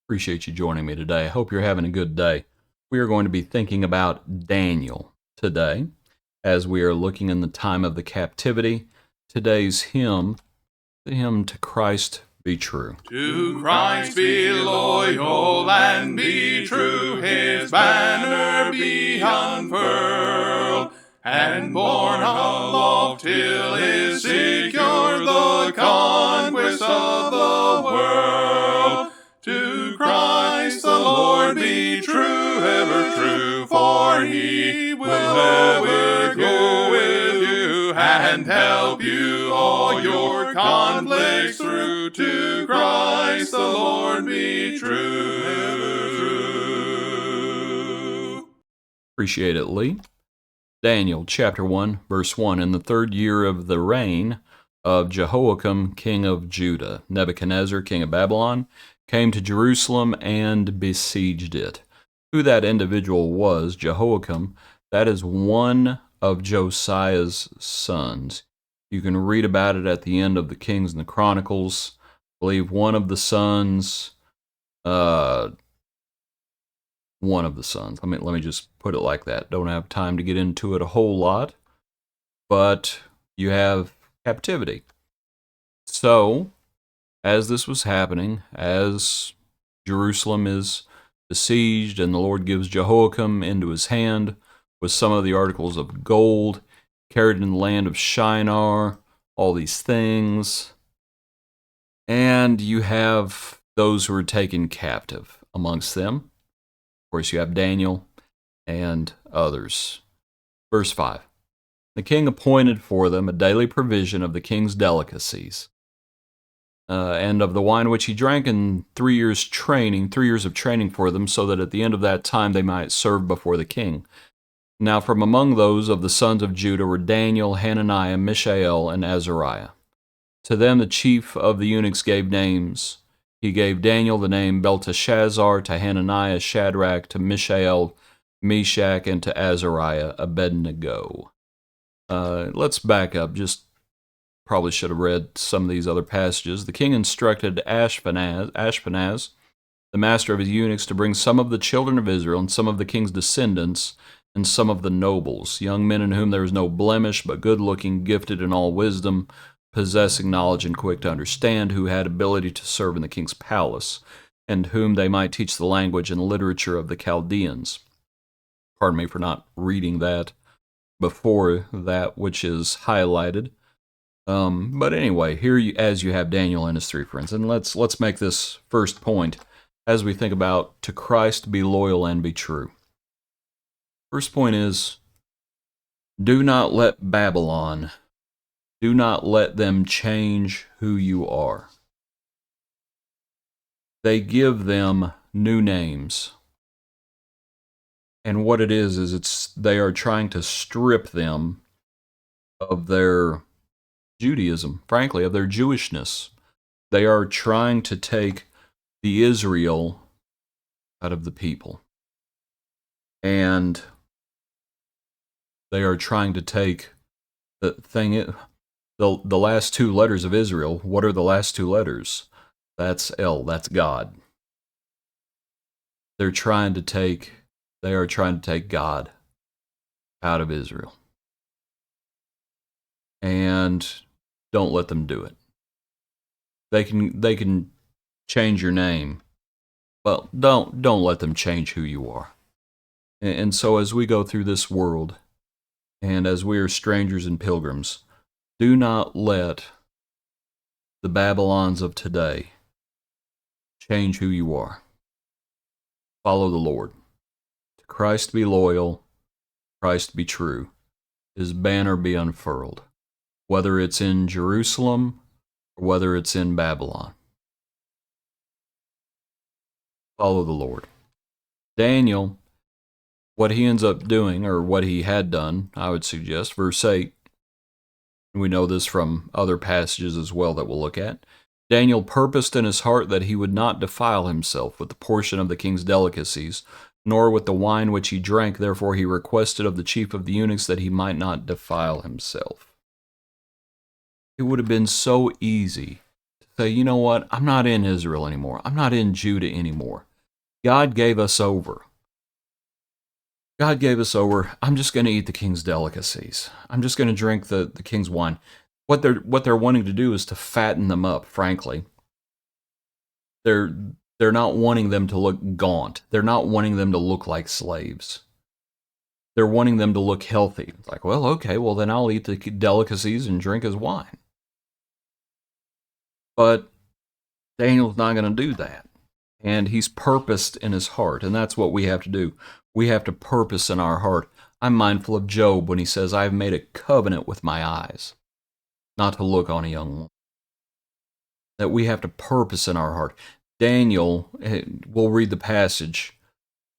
Appreciate you joining me today. I hope you're having a good day. We are going to be thinking about Daniel today as we are looking in the time of the captivity. Today's hymn, the hymn To Christ Be True. To Christ be loyal and be true, his banner be unfurled, and borne aloft till is secure the conquest of the world. To Christ the Lord be true, ever true, for he will ever go with you and help you all your conflicts through. To Christ the Lord be true, ever true. Appreciate it, Lee. Daniel chapter 1, verse 1. In the 3rd year of the reign of Jehoiakim, king of Judah, Nebuchadnezzar, king of Babylon, came to Jerusalem and besieged it. Who that individual was, Jehoiakim, that is one of Josiah's sons. You can read about it at the end of the Kings and the Chronicles. I believe one of the sons, let me just put it like that. Don't have time to get into it a whole lot, but you have captivity. So, as this was happening, as Jerusalem is besieged and the Lord gives Jehoiakim into his hand with some of the articles of gold, carried in the land of Shinar, all these things, and you have those who are taken captive amongst them. Of course, you have Daniel and others. Verse 5. The king appointed for them a daily provision of the king's delicacies, and of the wine which he drank, in 3 years of training for them, so that at the end of that time they might serve before the king. Now from among those of the sons of Judah were Daniel, Hananiah, Mishael, and Azariah. To them the chief of the eunuchs gave names. He gave Daniel the name Belteshazzar, to Hananiah Shadrach, to Mishael Meshach, and to Azariah Abednego. Let's back up. Probably should have read some of these other passages. The king instructed Ashpenaz, the master of his eunuchs, to bring some of the children of Israel, and some of the king's descendants, and some of the nobles, young men in whom there was no blemish, but good-looking, gifted in all wisdom, possessing knowledge and quick to understand, who had ability to serve in the king's palace, and whom they might teach the language and literature of the Chaldeans. Pardon me for not reading that before that which is highlighted. But anyway, here as you have Daniel and his 3 friends, and let's make this first point as we think about to Christ be loyal and be true. First point is, do not let Babylon, do not let them change who you are. They give them new names. And what it is they are trying to strip them of their Judaism, frankly, of their Jewishness. They are trying to take the Israel out of the people. And they are trying to take the last 2 letters of Israel. What are the last 2 letters? That's L, that's God. They are trying to take God out of Israel. And don't let them do it. They can change your name, but don't let them change who you are. And so as we go through this world, and as we are strangers and pilgrims, do not let the Babylons of today change who you are. Follow the Lord. To Christ be loyal, Christ be true. His banner be unfurled, whether it's in Jerusalem or whether it's in Babylon. Follow the Lord. Daniel, what he ends up doing, or what he had done, I would suggest, verse 8, and we know this from other passages as well that we'll look at. Daniel purposed in his heart that he would not defile himself with the portion of the king's delicacies, nor with the wine which he drank. Therefore he requested of the chief of the eunuchs that he might not defile himself. It would have been so easy to say, you know what? I'm not in Israel anymore. I'm not in Judah anymore. God gave us over. God gave us over. I'm just going to eat the king's delicacies. I'm just going to drink the king's wine. What they're wanting to do is to fatten them up, frankly. They're they're not wanting them to look gaunt. They're not wanting them to look like slaves. They're wanting them to look healthy. It's like, well, okay, well then I'll eat the delicacies and drink his wine. But Daniel's not going to do that. And he's purposed in his heart, and that's what we have to do. We have to purpose in our heart. I'm mindful of Job when he says, I've made a covenant with my eyes not to look on a young woman. That we have to purpose in our heart. Daniel, we'll read the passage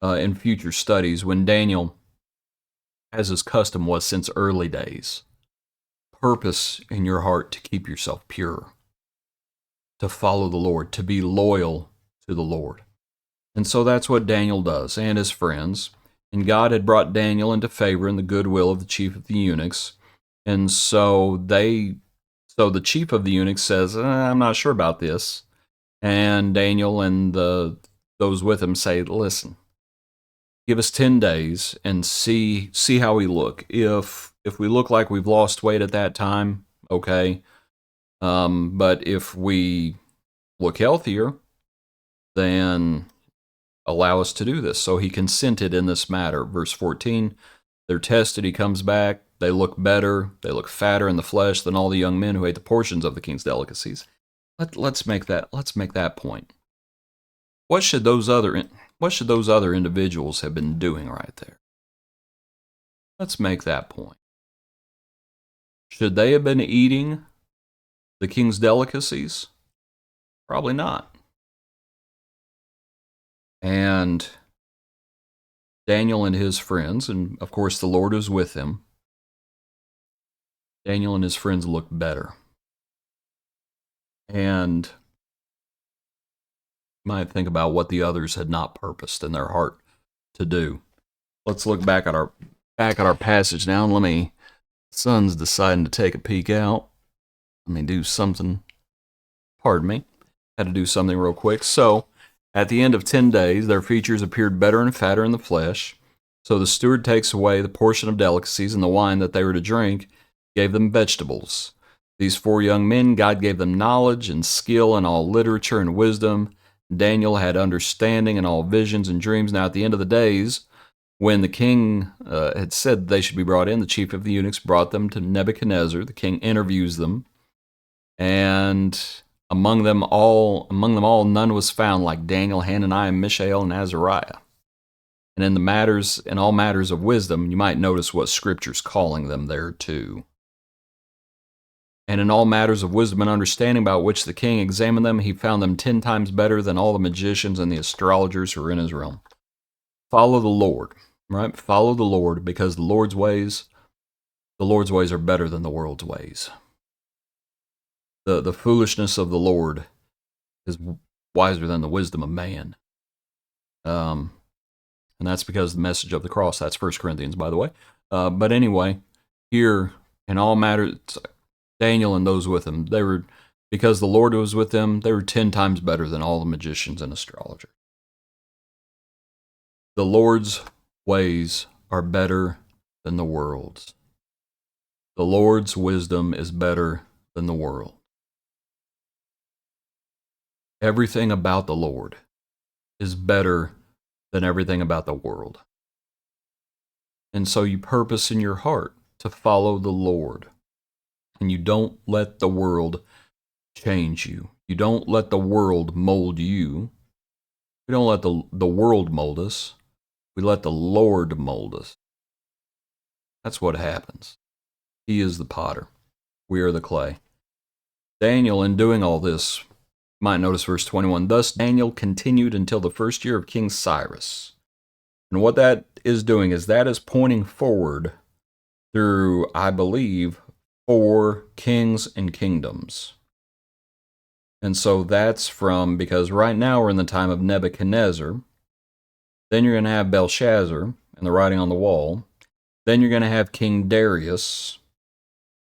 in future studies, when Daniel, as his custom was since early days, purpose in your heart to keep yourself pure, to follow the Lord, to be loyal to the Lord. And so that's what Daniel does, and his friends. And God had brought Daniel into favor in the goodwill of the chief of the eunuchs. And so the chief of the eunuchs says, I'm not sure about this. And Daniel and those with him say, listen, give us 10 days and see how we look. If we look like we've lost weight at that time, okay. But if we look healthier, then allow us to do this. So he consented in this matter. Verse 14, they're tested, he comes back, they look better, they look fatter in the flesh than all the young men who ate the portions of the king's delicacies. Let's make that point. What should those other individuals have been doing right there? Let's make that point. Should they have been eating the king's delicacies? Probably not. And Daniel and his friends, and of course the Lord was with him, Daniel and his friends looked better. And you might think about what the others had not purposed in their heart to do. Let's look back at our passage now, and son's deciding to take a peek out. Let me do something. Pardon me. Had to do something real quick. So, at the end of 10 days, their features appeared better and fatter in the flesh. So the steward takes away the portion of delicacies, and the wine that they were to drink gave them vegetables. These 4 young men, God gave them knowledge and skill in all literature and wisdom. Daniel had understanding in all visions and dreams. Now at the end of the days, when the king had said they should be brought in, the chief of the eunuchs brought them to Nebuchadnezzar. The king interviews them, and among them all, none was found like Daniel, Hananiah, Mishael, and Azariah. And in all matters of wisdom, you might notice what Scripture's calling them there too. And in all matters of wisdom and understanding about which the king examined them, he found them 10 times better than all the magicians and the astrologers who were in his realm. Follow the Lord, right? Follow the Lord, because the Lord's ways are better than the world's ways. The foolishness of the Lord is wiser than the wisdom of man. And that's because of the message of the cross. That's 1 Corinthians, by the way. But anyway, here, in all matters, Daniel and those with him, because the Lord was with them, they were 10 times better than all the magicians and astrologers. The Lord's ways are better than the world's. The Lord's wisdom is better than the world. Everything about the Lord is better than everything about the world. And so you purpose in your heart to follow the Lord. And you don't let the world change you. You don't let the world mold you. We don't let the world mold us. We let the Lord mold us. That's what happens. He is the potter. We are the clay. Daniel, in doing all this, you might notice verse 21, thus Daniel continued until the first year of King Cyrus. And what that is doing is that is pointing forward through, I believe, 4 kings and kingdoms. And so that's because right now we're in the time of Nebuchadnezzar. Then you're going to have Belshazzar and the writing on the wall. Then you're going to have King Darius.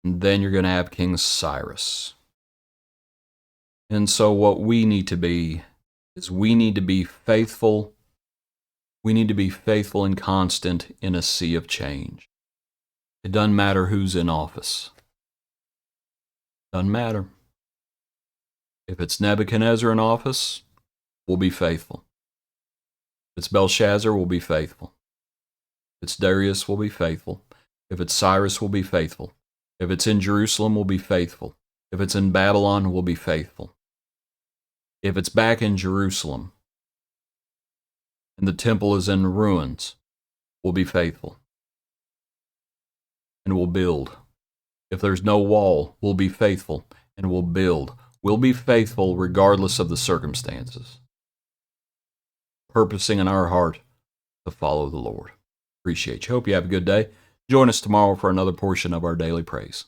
And then you're going to have King Cyrus. And so what we need to be is we need to be faithful. We need to be faithful and constant in a sea of change. It doesn't matter who's in office. Doesn't matter. If it's Nebuchadnezzar in office, we'll be faithful. If it's Belshazzar, we'll be faithful. If it's Darius, we'll be faithful. If it's Cyrus, we'll be faithful. If it's in Jerusalem, we'll be faithful. If it's in Babylon, we'll be faithful. If it's back in Jerusalem and the temple is in ruins, we'll be faithful. And we'll build. If there's no wall, we'll be faithful and we'll build. We'll be faithful regardless of the circumstances, purposing in our heart to follow the Lord. Appreciate you. Hope you have a good day. Join us tomorrow for another portion of our daily praise.